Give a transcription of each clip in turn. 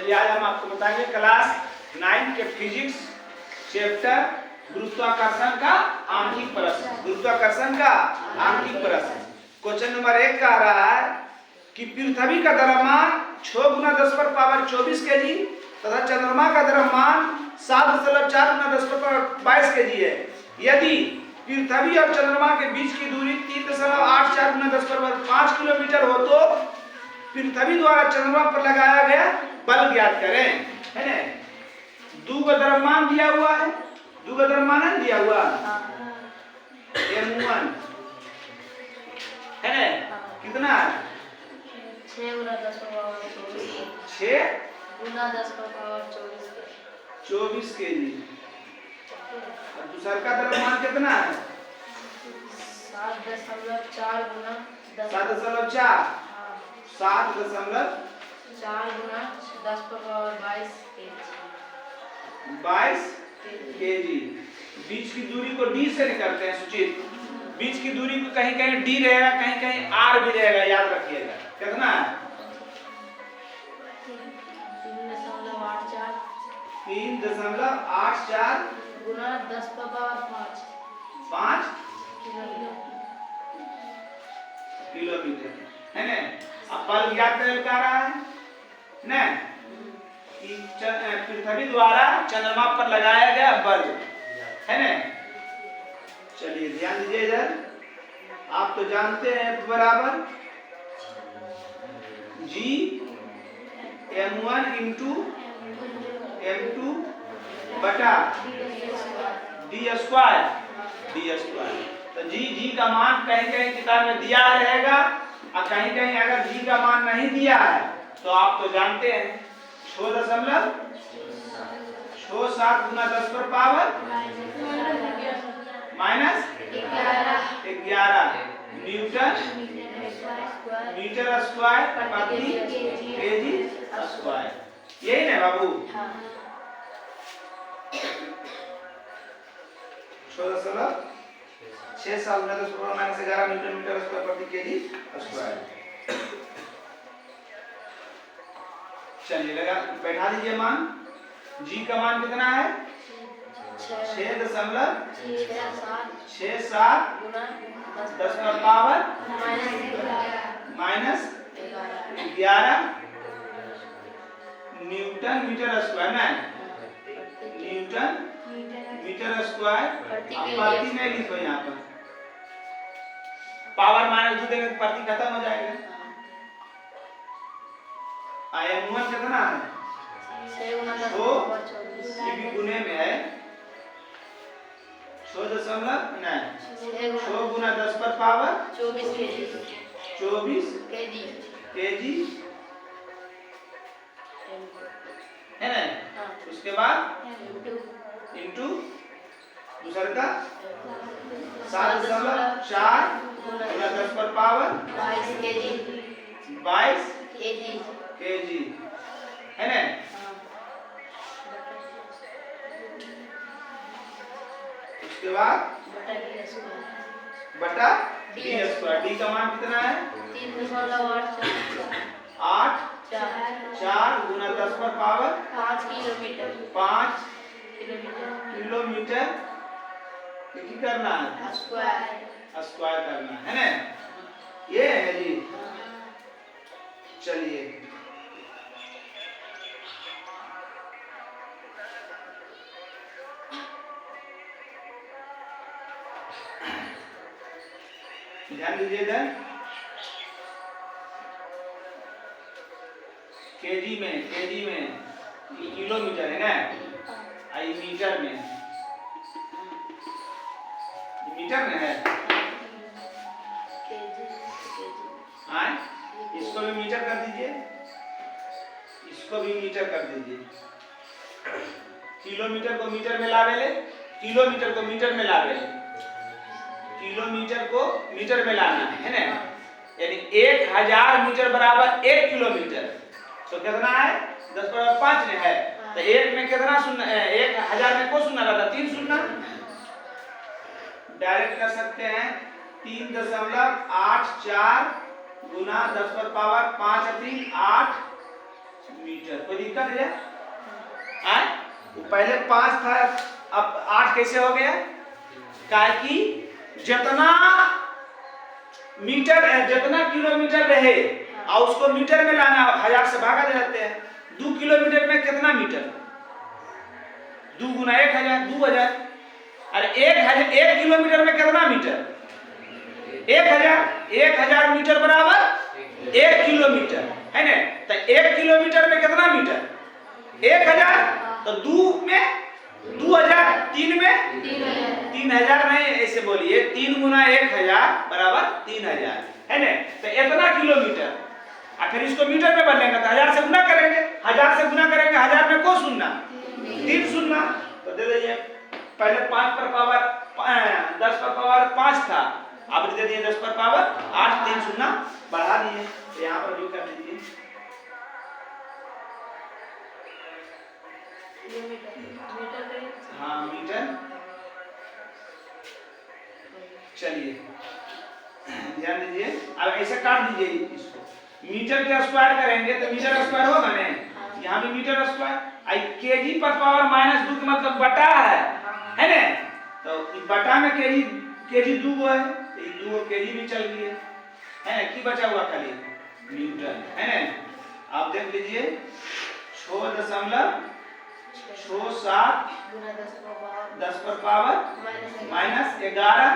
चलिए आज हम आपको बताएंगे क्लास 9 के फिजिक्स चैप्टर गुरुत्वाकर्षण का आंशिक प्रश्न। गुरुत्वाकर्षण का आंशिक प्रश्न क्वेश्चन नंबर 1 कह रहा है कि पृथ्वी का द्रव्यमान 6 गुना 10 पर पावर 24 केजी तथा चंद्रमा का द्रव्यमान 7.4 गुना 10 पर 22 केजी है। यदि पृथ्वी और चंद्रमा के बीच की दूरी 3.84 गुना 10 पर 5 किलोमीटर हो तो पृथ्वी द्वारा चंद्रमा पर लगाया गया बल ज्ञात करें। है ना, दो का द्रव्यमान दिया हुआ है, दो का द्रव्यमान दिया हुआ m1 है ना, कितना है 6 गुना 10 पर पावर 24 6 गुना 10 पर पावर 24 केजी। और दूसरा का द्रव्यमान कितना है 7.4 गुना 7.4 4 गुना 10 पर पावर 22 केजी। बीच की दूरी को डी से निकालते हैं सुचित। बीच की दूरी को कहीं कहीं डी रहेगा, कहीं कहीं आर भी रहेगा, याद रखिएगा। कितना है 3.84 गुना 10 पर पावर 5 किलोमीटर है ना। अब बल ज्ञात कर रहा है ना कि पृथ्वी द्वारा चंद्रमा पर लगाया गया बल है ना। चलिए ध्यान दीजिए इधर, आप तो जानते हैं बराबर G m1 इंटू m2 बटा d स्क्वायर। तो जी का मान कहीं कहीं किताब में दिया रहेगा और कहीं कहीं अगर जी का मान नहीं दिया है तो आप तो जानते हैं 6.7 गुना 10 पर पावर -11 न्यूटन मीटर स्क्वायर प्रति केजी स्क्वायर। यही ना बाबू 6 गुना 10 पर -11 न्यूटन मीटर स्क्वायर प्रति केजी स्क्वायर। चलिए लगा बैठा दीजिए मान। जी का मान कितना है 6.67 गुना 10 पर पावर -11 न्यूटन मीटर स्क्वायर ना, न्यूटन मीटर स्क्वायर। प्रति नहीं लिखो यहाँ पर, पावर -2 देंगे तो प्रति खत्म हो जाएगा। m1 कितना है 6 गुना 10 तो पर 24 ये भी गुने में है 6 गुना 10 पर पावर 24 केजी है ना। उसके बाद इंटू दूसरा का 7.4 गुना 10 पर पावर 22 केजी है ना। उसके बाद बटा डी स्क्वायर। डी का मान कितना है 4 गुना 10 पर पावर 5 किलोमीटर की करना है स्क्वायर करना है ना। ये है जी। चलिए ध्यान दीजिए इधर, केजी में किलोमीटर है ना, आई मीटर में है आए। इसको भी मीटर कर दीजिए, इसको भी मीटर कर दीजिए। किलोमीटर को मीटर में लावेले, किलोमीटर को मीटर में लावेले, किलोमीटर को मीटर में लाना है ना। यानी 1000 मीटर बराबर 1 किलोमीटर। तो कितना है 10 पर 5 में है तो 1 में कितना शून्य है, 1000 में को शून्य रहता 3 शून्य। डायरेक्ट कर सकते हैं 3.84 गुना 10 पर पावर 5 × 8 मीटर। कोई दिक्कत है आए वो पहले 5 था अब 8 कैसे हो गया क्या कि जितना मीटर जितना किलोमीटर रहे और उसको मीटर में लाना 1000 से भागा दे जाते हैं 2 किलोमीटर में कितना मीटर 2 गुना 1000 2000 अरे 1 किलोमीटर में कितना मीटर 1000 मीटर बराबर 1 किलोमीटर है ना तो 1 किलोमीटर में कितना मीटर 1000 तो 2 में 2000 3 में 3000 नहीं ऐसे बोलिए 3 गुना 1000 बराबर 3000 है ना तो इतना किलोमीटर और फिर इसको मीटर में बदलेंगे तो 1000 से गुना करेंगे 1000 से गुना करेंगे 1000 में को सुनना 3 सुनना तो दे दीजिए पहले 5 पर पावर 10 पर पावर 5 था अब दे दिए 10 पर पावर 8 3 सुनना बढ़ा दिए तो यहाँ पर भी कर दीजिए हाँ मीटर चलिए ध्यान दीजिए अब ऐसे काट दीजिए इसको मीटर के स्क्वायर करेंगे तो मीटर स्क्वायर होगा ना यहाँ भी मीटर स्क्वायर आई केजी पर पावर -2 का मतलब बटा है ना तो बटा में केजी 2 है तो 2 केजी भी चल गई है ना की बचा हुआ खाली न्यूटन है ना आप देख लीजिए 6.67 10 पर पावर -11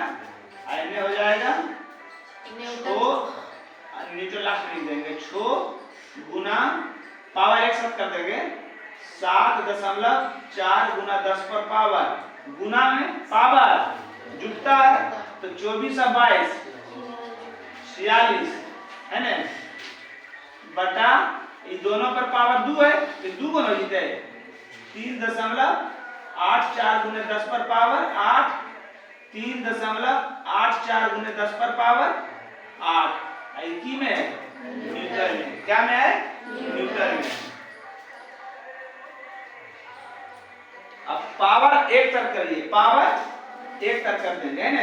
में हो जाएगा 6 न्यूटन लास्ट में देंगे 6 गुना पावर एक साथ कर देंगे 7.4 गुना 10 पर पावर गुना में पावर जुटता है तो 24 और 22 46 है ना बटा ये दोनों पर पावर 2 है तो 2 गुना जीते 3.84 गुने 10 पर पावर 8 3.84 गुने 10 पर पावर 8 की में है मीटर में क्या में है मीटर में अब पावर एक तर करिए पावर एक तर कर देंगे है ना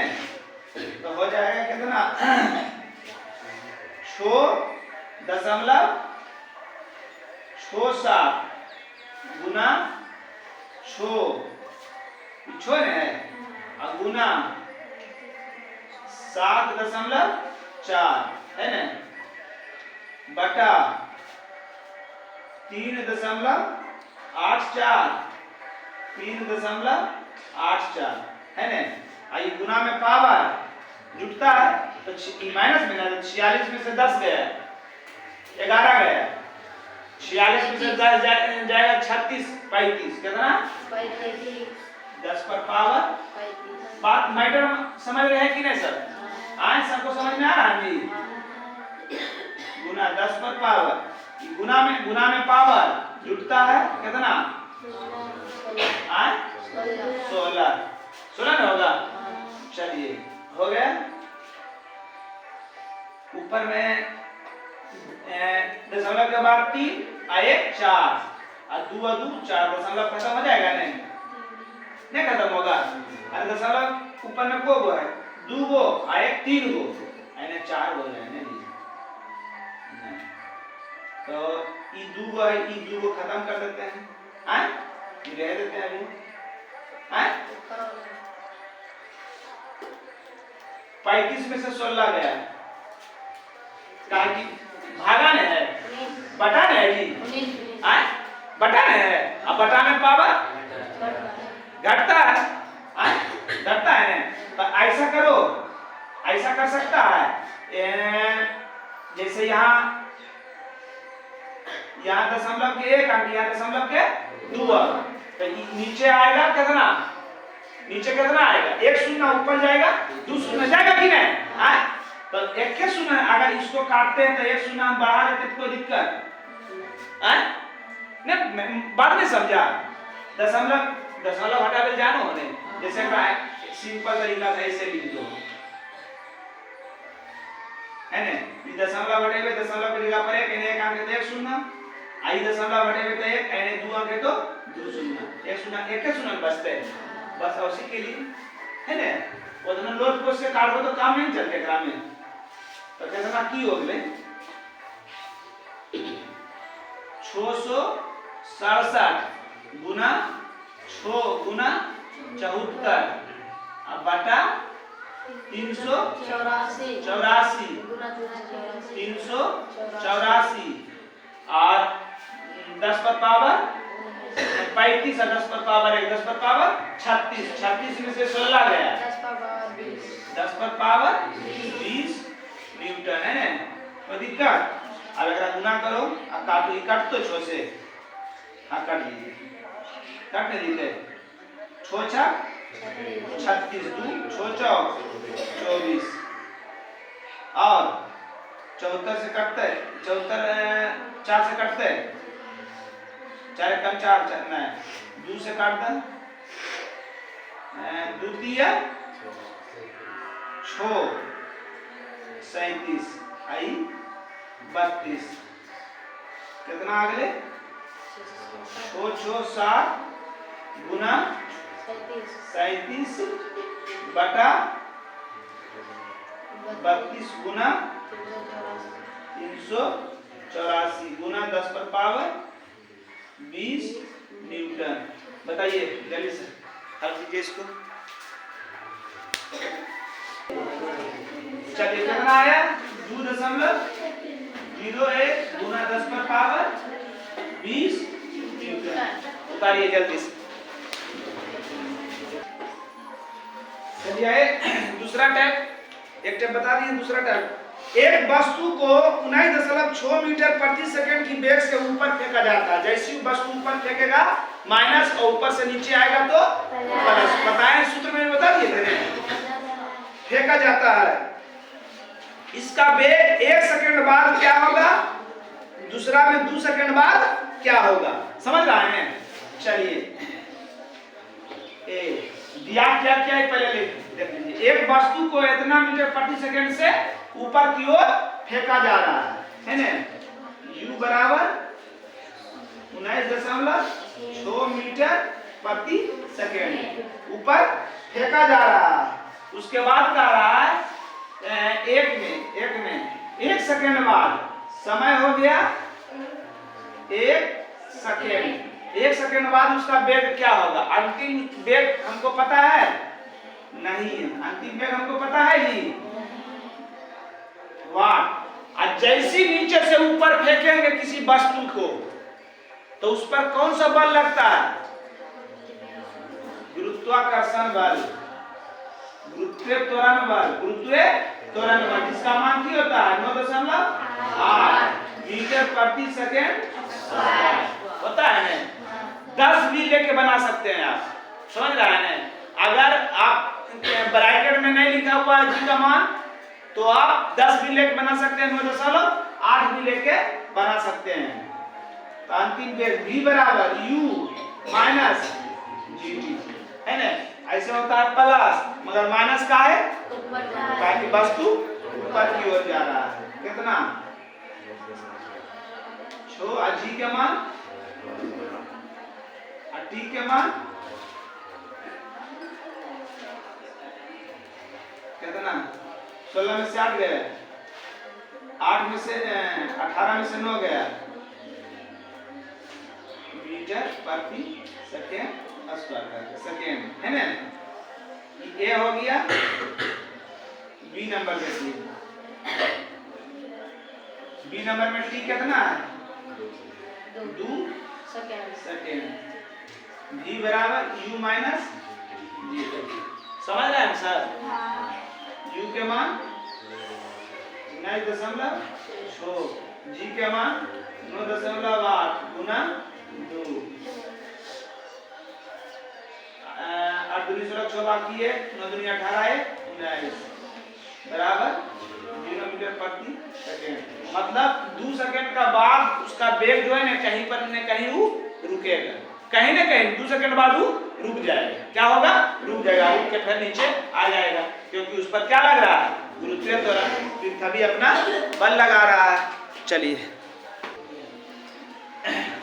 तो हो जाएगा कितना 6.67 गुना 6 है और गुना 7.4 है ना बटा 3.84 है ना आई गुना में पावर जुटता है तो माइनस में ना 46 में से 10 गया 11 गया 46 में से 10 जाएगा 36 35 कितना 10 पर पावर बात मैटर समझ रहे हैं कि नहीं सर आज सबको समझ में आ रहा है जी गुना 10 पर पावर गुना में पावर जुटता है कितना 16 में होगा चलिए हो गया ऊपर में दशमलव के बाद 3 आए 4 और 2 और 2 4 दशमलव खत्म हो जाएगा नहीं खत्म होगा अरे दशमलव ऊपर में को है 2 गो आए 3 गो यानी 4 गो जाएंगे नहीं तो ई 2 गो है ई 2 गो खत्म कर देते हैं हैं रह देते हैं अभी हैं 35 में से 16 गया का कि भागा नहीं है बटा नहीं है जी हैं बटा नहीं है अब बटा में पावर घटता है घटता है तो ऐसा करो ऐसा कर सकता है जैसे यहाँ दशमलव के 1 अंक यहाँ दशमलव के 2 अंक तो नीचे आएगा कितना आएगा 1 शून्य ऊपर जाएगा 2 शून्य जाएगा कि नहीं तो 1 के शून्य अगर इसको काटते हैं तो 1 शून्य हम बढ़ा देते तो कोई दिक्कत नहीं बात नहीं समझा दशमलव हटा के जानो नहीं जैसे सिंपल तरीका से ऐसे लिख दो है ना दशमलव हटेबे दशमलव के जगह पर 1 अंक है 1 शून्य आई दशमलव हटेबे तो 1 यानी 2 अंक है तो 2 शून्य 1 शून्य 1 के शून्य बचते हैं बस उसी के लिए है ना उतना लोड पोस्ट से काट दो तो काम नहीं चलते ग्राम में तो कितना की हो गए 600 67 गुना 6 गुना 74 अब बटा 384 384 और 10 पर पावर 35 और 10 पर पावर 1 10 पर पावर 36 36 में से 16 गया 10 पर पावर 20 न्यूटन है ना। कोई दिक्कत? अब अगर गुना करो अब काटो, ये काट तो 6 से, हाँ काट लीजिए, काटने दीजिए 6 छक 36 2 6 चौक 24 और 74 से कटते 74 4 से कटते 4 कम 4 नहीं 2 से काटता 2 दिया 6 37 आई 32 कितना अगले 6 6 7 गुना 37 बटा 32 गुना 384 गुना 10 पर पावर 20 न्यूटन। बताइए जल्दी से हल कीजिए इसको। चलिए कितना आया 2.01 गुना 10 पर पावर 20 न्यूटन। उतारिए जल्दी से। चलिए दूसरा टैप, एक टैप बता दिए, दूसरा टैप। एक वस्तु को 19.6 मीटर प्रति सेकंड की वेग से ऊपर फेंका जाता है। जैसे ही वस्तु ऊपर फेंकेगा माइनस और ऊपर से नीचे आएगा तो प्लस। बताएं सूत्र में बता दिए थे, फेंका जाता है। इसका वेग 1 सेकंड बाद क्या होगा, दूसरा में 2 सेकंड बाद क्या होगा, समझ रहे हैं? चलिए दिया क्या क्या है पहले देख लीजिए। एक वस्तु को इतना मीटर प्रति सेकंड से ऊपर की ओर फेंका जा रहा है ना। u बराबर 19.6 मीटर प्रति सेकंड ऊपर फेंका जा रहा है। उसके बाद कह रहा है एक में 1 सेकंड बाद समय हो गया 1 सेकंड। 1 सेकंड बाद उसका वेग क्या होगा? अंतिम वेग हमको पता है नहीं, अंतिम वेग हमको पता है ही वाट। और जैसे नीचे से ऊपर फेंकेंगे किसी वस्तु को तो उस पर कौन सा बल लगता है? गुरुत्वाकर्षण बल, गुरुत्वाकर्षण बल, जिसका मान क्या होता है 9.8 मीटर प्रति सेकंड होता है ना। 10 भी लेके बना सकते हैं आप, समझ रहे हैं? अगर आप ब्रैकेट में नहीं लिखा हुआ है जी का मान तो आप 10 भी लेके बना सकते हैं, 9.8 भी लेके बना सकते हैं। तो अंतिम वेग v बराबर u माइनस gt है ना। ऐसे होता है प्लस, मगर माइनस का है ताकि वस्तु ऊपर की ओर जा रहा है। कितना 6 और g के मान और t के मान कितना 16 में से 8 गया, 8 में से 18 में से 9 गया मीटर प्रति सेकेंड सेकेंड है ना। ये हो गया बी नंबर देखिए, बी नंबर में टी कितना है 2 सेकेंड। v बराबर u माइनस जी। समझ रहे हैं सर? u के मान 9.6, g के मान 9.8 गुना 2 और 2 16 बाकी है 9 दूनी 18 है 19 बराबर 0 मीटर प्रति सेकंड। मतलब 2 सेकंड का बाद उसका वेग जो है ना कहीं पर न कहीं वो रुकेगा, कहीं ना कहीं 2 सेकंड बाद वो रुक जाएगा। क्या होगा? रुक जाएगा, रुक के फिर नीचे आ जाएगा, क्योंकि उस पर क्या लग रहा है गुरुत्वाकर्षण, पृथ्वी अपना बल लगा रहा है। चलिए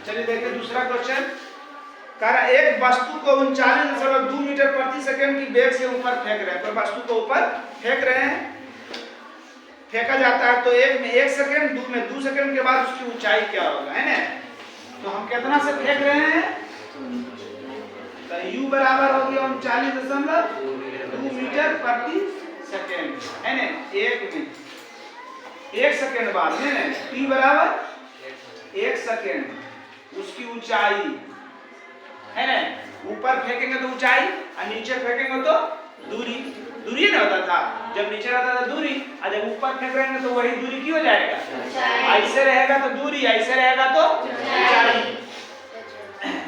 देखिए दूसरा क्वेश्चन। कह रहा एक वस्तु को 39.2 मीटर प्रति सेकंड की वेग से ऊपर फेंक रहे हैं। तो वस्तु को ऊपर फेंक रहे हैं, फेंका जाता है तो एक में 1 सेकंड, 2 में 2 सेकंड के बाद उसकी ऊंचाई क्या होगा है ना। तो हम कितना से फेंक रहे हैं? तो u बराबर हो गया 39.2 मीटर प्रति सेकेंड, है ना? एक सेकेंड बाद है ना, t बराबर 1 सेकेंड। उसकी ऊंचाई है ना, ऊपर फेंकेंगे तो ऊंचाई और नीचे फेंकेंगे तो दूरी। दूरी ना होता था, जब नीचे रहता था दूरी, और जब ऊपर फेंक रहे हैं तो वही दूरी की हो जाएगा। ऐसे रहेगा तो दूरी, ऐसे रहेगा तो ऊंचाई।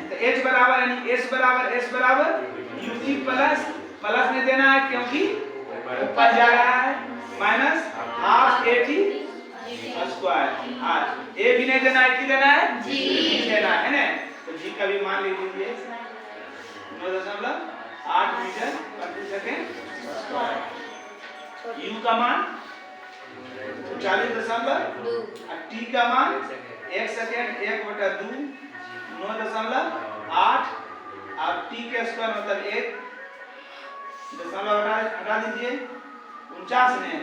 तो h बराबर यानी s बराबर ut प्लस में देना है क्योंकि ऊपर जा रहा है, minus half at square. a भी नहीं देना है, की देना है? g देना है ना। तो g का भी मान ले लीजिए 9.8 मीटर प्रति सेकेंड स्क्वायर। u का मान 40.2 और t का मान 1 सेकेंड 1/2 9.8 और t के स्क्वायर मतलब 1 दशमलव हटा दीजिए 49 में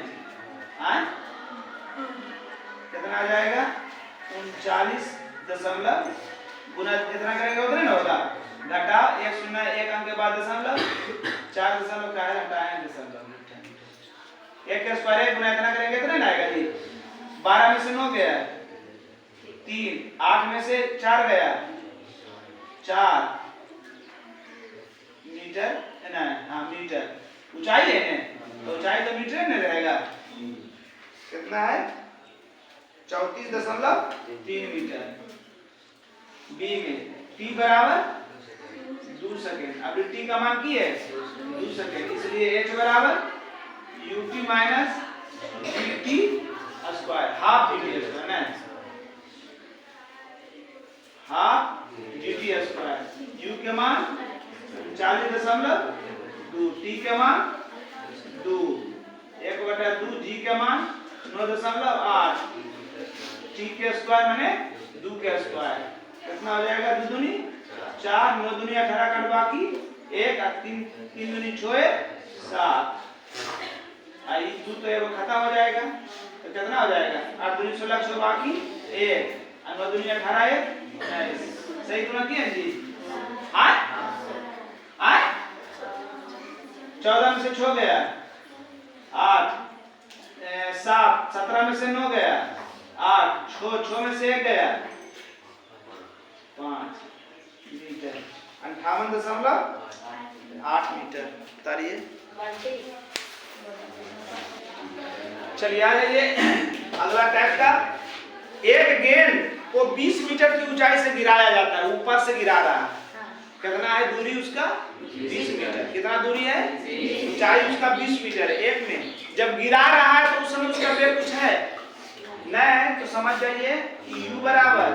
कितना आ जाएगा? 39 दशमलव गुना जितना करेंगे उतना ना होगा, घटाओ 1 शून्य 1 अंक के बाद दशमलव 4 दशमलव का है हटाएं दशमलव 1 के स्क्वायर 1 गुना इतना करेंगे कितना आएगा जी? 12 में से 9 गया 3, 8 में से 4 गया 4 मीटर है ना। हाँ मीटर ऊंचाई है ना, तो ऊंचाई तो मीटर में रहेगा। कितना है? 34.3 मीटर। बी में t बराबर 2 सेकेंड। अब t का मान की है 2 सेकेंड, इसलिए h बराबर ut minus dt square, half dt square ना, हाफ dt स्क्वायर। u के मान 40.2, t के मान 2, 1/2, g के मान 9.8, t के स्क्वायर माने 2 के स्क्वायर। कितना हो जाएगा? 2 दूनी 4, 9 दूनी 18 कट बाकी 1 और 3 दूनी 6 7, आई 2 तो ये खत्म हो जाएगा। तो कितना हो जाएगा? 8 दूनी 16 6 बाकी 1 और 9 दूनी 18 1 सही तुलना किए जी? आए 14 में से 6 गया 8, 7 17 में से 9 गया 8, 6 में से 1 गया 5 मीटर, 58.8 मीटर। उतारिए, चलिए आ जाइए अगला टाइप का। एक गेंद को 20 मीटर की ऊंचाई से गिराया जाता है, ऊपर से गिरा रहा है। कितना है दूरी उसका? 20 मीटर। कितना दूरी है? ऊंचाई उसका 20 मीटर है। एक में जब गिरा रहा है तो उस समय उसका वेग कुछ है नहीं, तो समझ जाइए u बराबर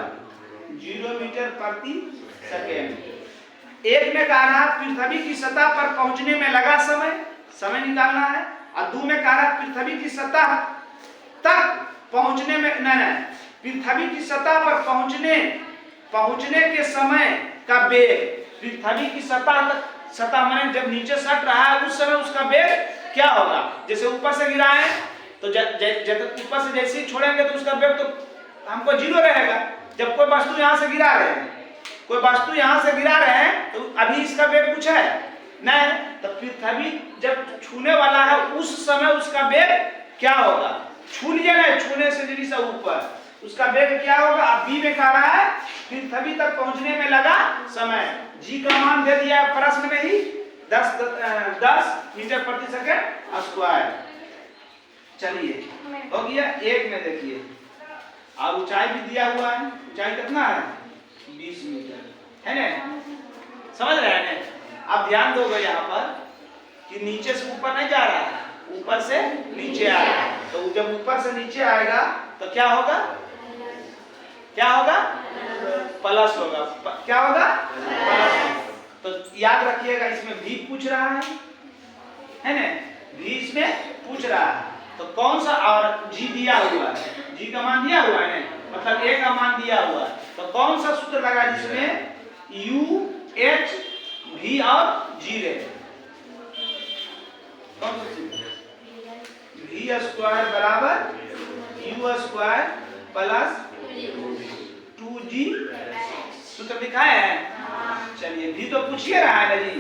0 मीटर प्रति सेकेंड। एक में कह रहा पृथ्वी की सतह पर पहुंचने में लगा समय निकालना है, और 2 में कह रहा पृथ्वी की सतह तक पहुंचने में नहीं, पृथ्वी की सतह पर पहुंचने के समय का वेग। पृथ्वी की सतह माने जब नीचे सट रहा है उस समय उसका वेग क्या होगा? जैसे ऊपर से गिरा है तो ऊपर से जैसे ही छोड़ेंगे तो उसका वेग तो हमको 0 रहेगा। जब कोई वस्तु यहाँ से गिरा रहे हैं तो अभी इसका वेग कुछ है नहीं, तो पृथ्वी जब छूने वाला है उस समय उसका वेग क्या होगा? छू लिया ना, छूने से जरी सा ऊपर उसका वेग क्या होगा? अब बी में कह रहा है पृथ्वी तक पहुंचने में लगा समय। जी का मान दे दिया प्रश्न में ही 10 मीटर प्रति सेकेंड स्क्वायर। चलिए हो गया। एक में देखिए और ऊंचाई भी दिया हुआ है। ऊंचाई कितना है? 20 मीटर है ना, समझ रहे हैं? अब ध्यान दोगे यहाँ पर कि नीचे से ऊपर नहीं जा रहा है, ऊपर से नीचे आ रहा है। तो जब ऊपर से नीचे आएगा तो क्या होगा? प्लस होगा। क्या होगा? प्लस। तो याद रखिएगा इसमें भी पूछ रहा है ना, भी इसमें पूछ रहा है। तो कौन सा? और जी दिया हुआ है, जी का मान दिया हुआ है ना, मतलब ए का मान दिया हुआ है। तो कौन सा सूत्र लगा जिसमें यू एच भी और जी रहे? कौन सा सूत्र? भी स्क्वायर बराबर यू स्क्वायर प्लस 2g सूत्र दिखाए हैं? चलिए भी तो पूछिए रहा है ना जी।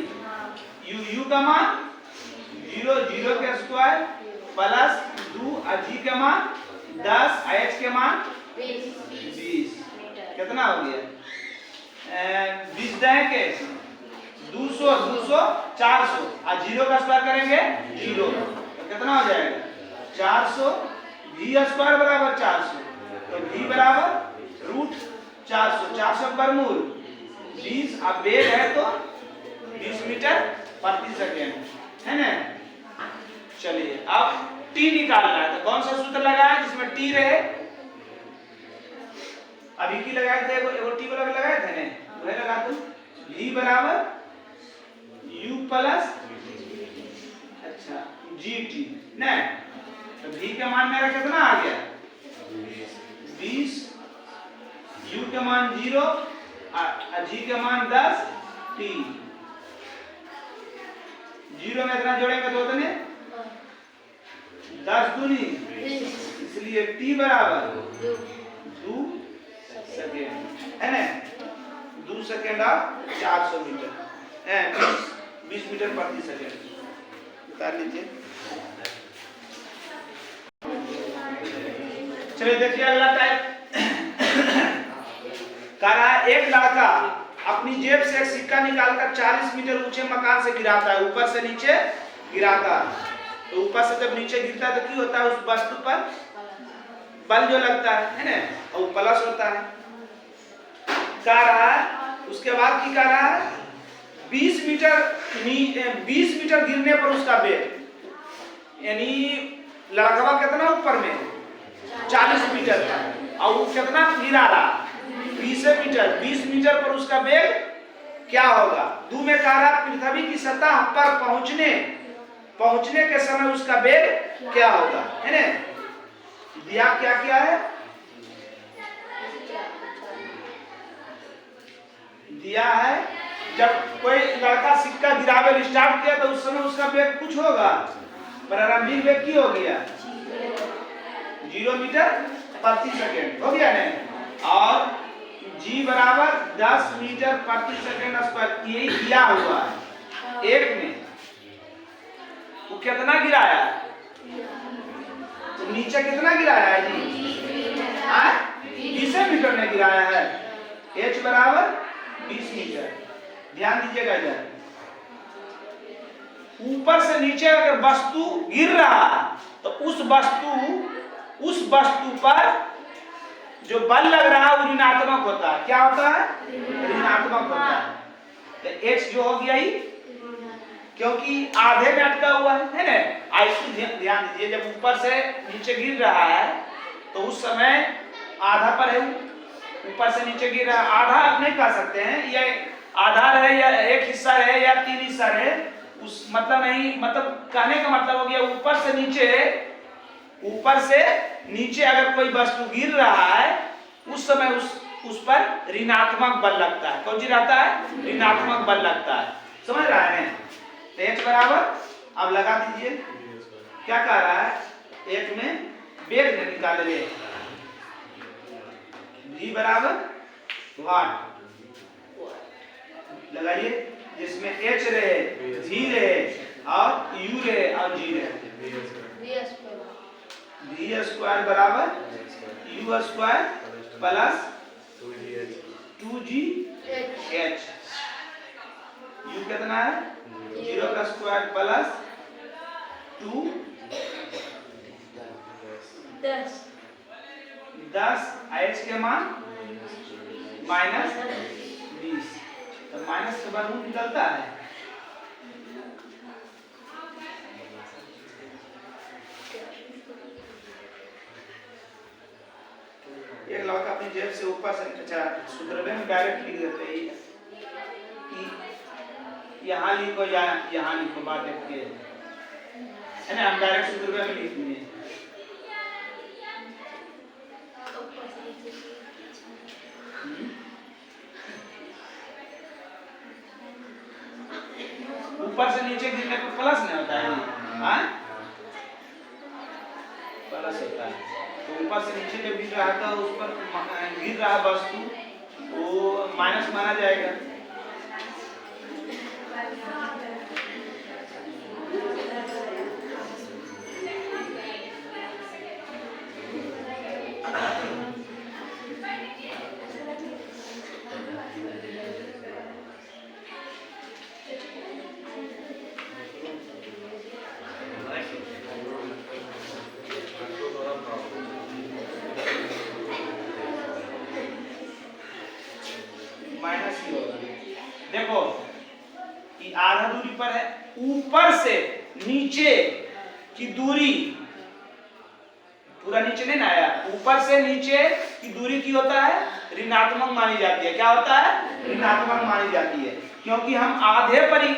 यू का मान 0 के स्क्वायर प्लस 2 और जी के मान 10 और एच के मान 20 कितना हो गया? 20 के 200 200 400 और 0 का स्क्वायर करेंगे 0 तो कितना हो जाएगा? 400 भी स्क्वायर बराबर 400 तो भी बराबर रूट 400 400 वर्गमूल 20 अब वेग है तो 20 मीटर प्रति सेकेंड है ना। चलिए अब टी निकालना है तो कौन सा सूत्र लगाए जिसमें टी रहे? अभी की लगाए थे एगो टी वाला लगाए थे ना, वह लगा दो। v बराबर u प्लस अच्छा gt ना, तो v का मान मेरा कितना आ गया? 20 u के मान 0 और g के मान 10 t 0 में इतना जोड़ेंगे तो उतने 10 दूनी, इसलिए t बराबर 2 सेकेंड है ना। 2 सेकेंड और 400 मीटर है 20 मीटर प्रति सेकेंड उतार लीजिए। चलिए देखिए अगला टाइप कह रहा है एक लड़का अपनी जेब से एक सिक्का निकालकर 40 मीटर ऊंचे मकान से गिराता है, ऊपर से नीचे गिराता है। तो ऊपर से जब नीचे गिरता है तो क्या होता है? उस वस्तु पर बल जो लगता है ना, और वो प्लस होता है। कह रहा है उसके बाद की कह रहा है 20 मीटर गिरने पर उसका वेग, यानी लड़का कितना ऊपर में 40 मीटर था और वो कितना गिरा रहा 20 मीटर पर उसका वेग क्या होगा? दू में कह रहा पृथ्वी की सतह पर पहुंचने के समय उसका वेग क्या होगा है ना। दिया क्या क्या है? दिया है जब कोई लड़का सिक्का गिरावे स्टार्ट किया तो उस समय उसका वेग कुछ होगा, प्रारंभिक वेग की हो गया 0 मीटर प्रति सेकेंड हो गया ना। और g बराबर 10 मीटर प्रति सेकेंड स्क्वायर, यही दिया हुआ है। एक में वो कितना गिराया? तो नीचे कितना गिराया है जी? 20 मीटर में गिराया है। h बराबर 20 मीटर। ध्यान दीजिएगा इधर, ऊपर से नीचे अगर वस्तु गिर रहा है तो उस वस्तु पर जो बल लग रहा है वो ऋणात्मक होता है। क्या होता है? ऋणात्मक होता है। तो h जो हो गया ही, क्योंकि आधे में अटका हुआ है ना। आइए ध्यान दीजिए, जब ऊपर से नीचे गिर रहा है तो उस समय आधा पर है, ऊपर से नीचे गिर रहा है। आधा आप नहीं कह सकते हैं, ये आधा रहे या एक हिस्सा रहे या 3 हिस्सा रहे, उस मतलब नहीं, मतलब कहने का मतलब हो गया ऊपर से नीचे अगर कोई वस्तु गिर रहा है उस समय उस पर ऋणात्मक बल लगता है। कौन सी रहता है? ऋणात्मक बल लगता है। समझ रहा है ना? तो h बराबर अब लगा दीजिए, क्या कह रहा है? एक में वेग निकाल ले, v बराबर वाट लगाइए, जिसमें h रहे, v रहे और u रहे और g रहे। v स्क्वायर बराबर u square plus 2g h। u कितना है? 0 का स्क्वायर प्लस 2 10 h के मान माइनस 20, तो माइनस के वर्गमूल निकलता है। एक लड़का अपनी जेब से ऊपर से, अच्छा सूत्र में डायरेक्ट लिख देते हैं कि यहाँ लिखो या यहाँ लिखो, बात देखिए है ना। हम डायरेक्ट सूत्र में लिख देंगे। ऊपर से नीचे गिरने पर प्लस नहीं होता है, हाँ प्लस होता है। तो ऊपर से नीचे जब गिर रहा था उस पर गिर रहा वस्तु वो माइनस माना जाएगा। माइनस ही होगा। देखो ये आधा दूरी पर है, ऊपर से नीचे की दूरी पूरा नीचे नहीं ना आया, ऊपर से नीचे की दूरी की होता है ऋणात्मक मानी जाती है। क्या होता है? ऋणात्मक मानी जाती है, क्योंकि हम आधे पर ही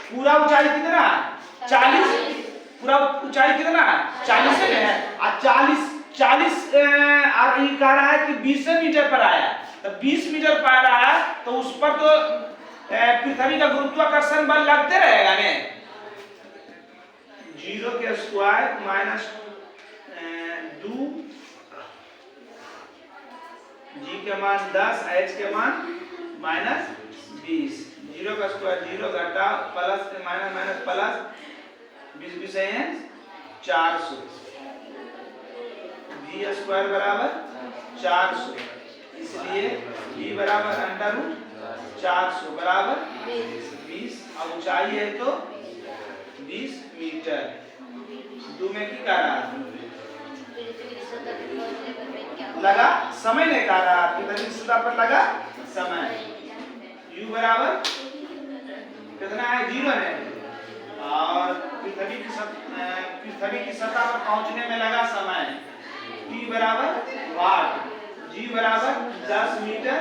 पूरा ऊंचाई कितना है? 40। पूरा ऊंचाई कितना है? 40 है। और 40 कह रहा है कि 20 मीटर पर आया, तो 20 मीटर पर रहा है तो उस पर तो पृथ्वी का गुरुत्वाकर्षण बल लगते रहेगा ने। 0 के स्क्वायर माइनस 2, जी के मान 10, h के मान माइनस 20। 0 का स्क्वायर 0 घटा प्लस माइनस माइनस प्लस 20 है 400। v स्क्वायर बराबर 400, इसलिए v बराबर अंडर रूट 400 बराबर 20। अब ऊंचाई है तो 20 मीटर। दो में की कह रहा लगा समय नहीं कह रहा, पृथ्वी की सतह पर लगा समय। u बराबर कितना है? 0 है। और पृथ्वी की सतह पर पहुंचने में लगा समय t बराबर वाट, g बराबर 10 मीटर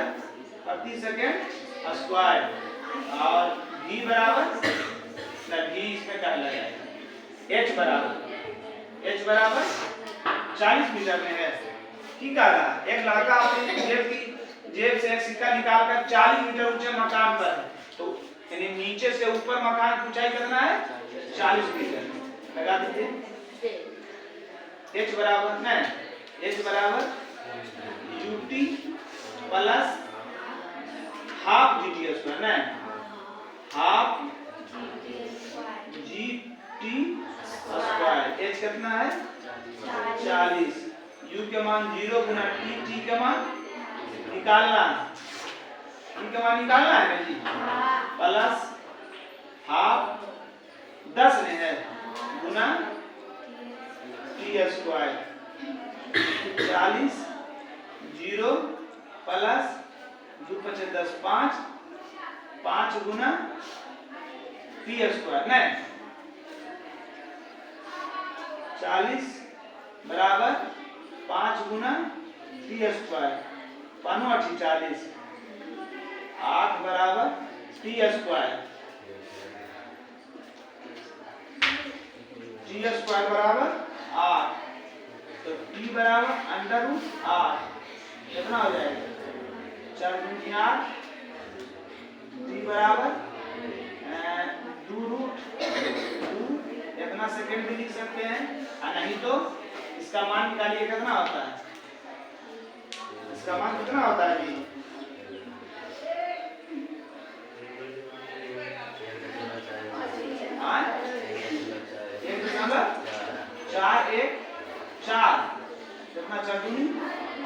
प्रति सेकेंड स्क्वायर, और v बराबर v इसमें क्या लगाएगा h बराबर 40 मीटर में है। ठीक है ना? एक लड़का अपनी जेब से एक सिक्का निकालकर 40 मीटर ऊंचे मकान पर है, तो यानी नीचे से ऊपर मकान की ऊंचाई कितना है? 40 मीटर। लगा दीजिए h बराबर ना, h बराबर ut plus half gt square ना, हाफ gt स्क्वायर। h कितना है? 40। u के मान 0 गुना t के मान निकालना, t के मान निकालना है ना जी, प्लस हाफ 10 में है गुना t स्क्वायर। 40 0 प्लस 2 5 10 5 गुना t स्क्वायर ना, 40 बराबर 5 गुना t स्क्वायर, 5 8 40, 8 बराबर t स्क्वायर। t स्क्वायर बराबर 8, तो t बराबर अंडर रूट 8। कितना हो जाएगा? 4 गुनी 8, t बराबर 2 रूट 2। इतना सेकेंड भी लिख सकते हैं, और नहीं तो इसका मान निकालिए कितना होता है? इसका मान कितना होता है जी? हाँ 1.414 कितना? 4 दूनी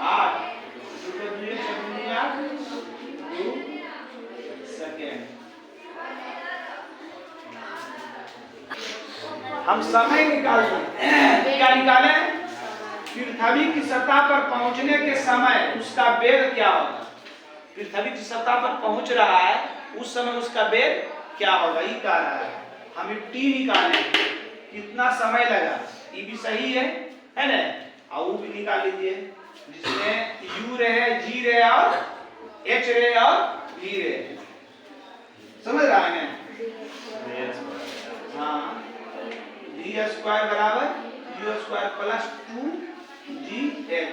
8, 2 पे 2 4 दूनी 8, 2 सेकेंड। हम समय निकालते हैं। क्या निकालें? पृथ्वी की सतह पर पहुंचने के समय उसका वेग क्या होगा? पृथ्वी की सतह पर पहुंच रहा है उस समय उसका वेग क्या होगा, ये कह रहा है। हमें t निकालें, कितना समय लगा, ये भी सही है ना? और वो भी निकाल लीजिए, जिसमें u रहे, g रहे और h रहे और v रहे। समझ रहा है ना? हाँ, v स्क्वायर बराबर u square plus 2gh।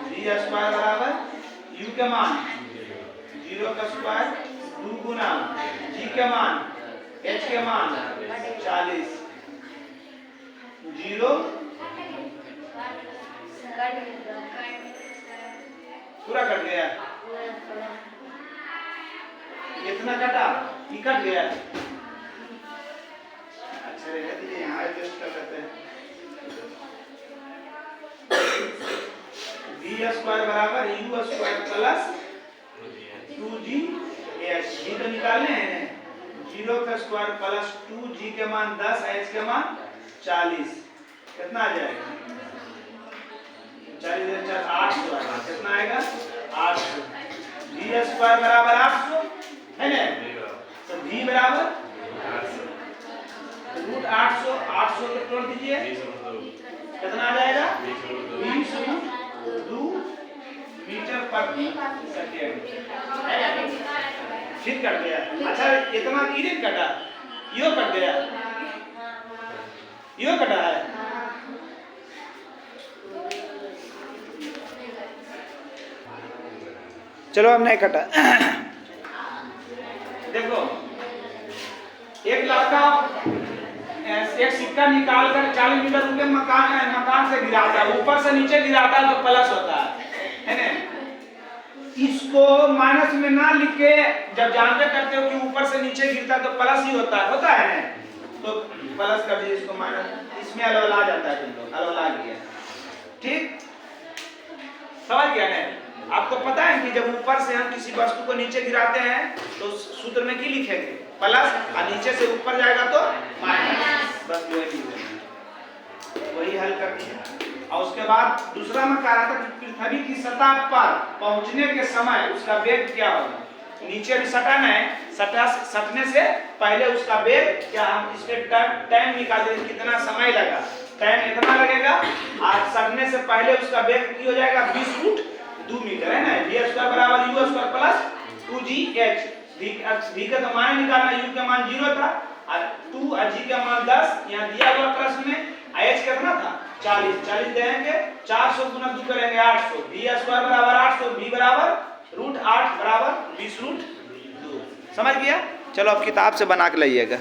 v square बराबर u के मान 0 का स्क्वायर 2 गुना g के मान h के मान 40, 0 पूरा कट गया, इतना कटा ये कट गया। अच्छा रहने दीजिए, यहाँ एडजस्ट कर लेते हैं। v स्क्वायर बराबर u square plus 2g h, g तो निकालने हैं। 0 का स्क्वायर प्लस 2g के मान 10, h के मान 40, कितना आ जाएगा? 40 800 आएगा। कितना आएगा? 800। v स्क्वायर बराबर 800 है ना, तो v बराबर रूट 800, 800 को तोड़ दीजिए, कितना आ जाएगा? 20√2 मीटर प्रति सेकेंड। फिर कट गया। अच्छा इतना इधर कटा, यो कट गया, यो कटा है। चलो अब नहीं कटा। देखो एक लड़का एक सिक्का निकाल कर 40 मीटर ऊपर मकान से गिराता है, ऊपर से नीचे गिराता है तो प्लस होता है ना। इसको माइनस में ना लिख के जब जानते करते हो कि ऊपर से नीचे गिरता है तो प्लस ही होता है ना, तो प्लस कर दीजिए इसको माइनस, इसमें अलग आ जाता है, तुम लोग अलग आ गया। ठीक समझ गया ना? आपको पता है कि जब ऊपर से हम किसी वस्तु को नीचे गिराते हैं तो सूत्र में क्या लिखेंगे? प्लस, और नीचे से ऊपर जाएगा तो माइनस। बस वही हल कर दिया। और उसके बाद दूसरा में कह रहा था कि पृथ्वी की सतह पर पहुंचने के समय उसका वेग क्या होगा। नीचे भी सटाना है, सटने से पहले उसका वेग क्या, हम इसके टाइम निकाल देंगे कितना समय लगा। टाइम इतना लगेगा और सटने से पहले उसका वेग क्या हो जाएगा? 20√2 मीटर है ना। v स्क्वायर बराबर u square plus 2gh। v का तो मान निकालना, u का मान 0 था और 2 और g का मान 10 यहाँ दिया हुआ प्रश्न में। h कितना था? 40 देंगे, 400 गुना 2 करेंगे 800। v स्क्वायर बराबर 800, v बराबर √8 बराबर 20√2। समझ गया? चलो अब किताब से बना के लाइएगा।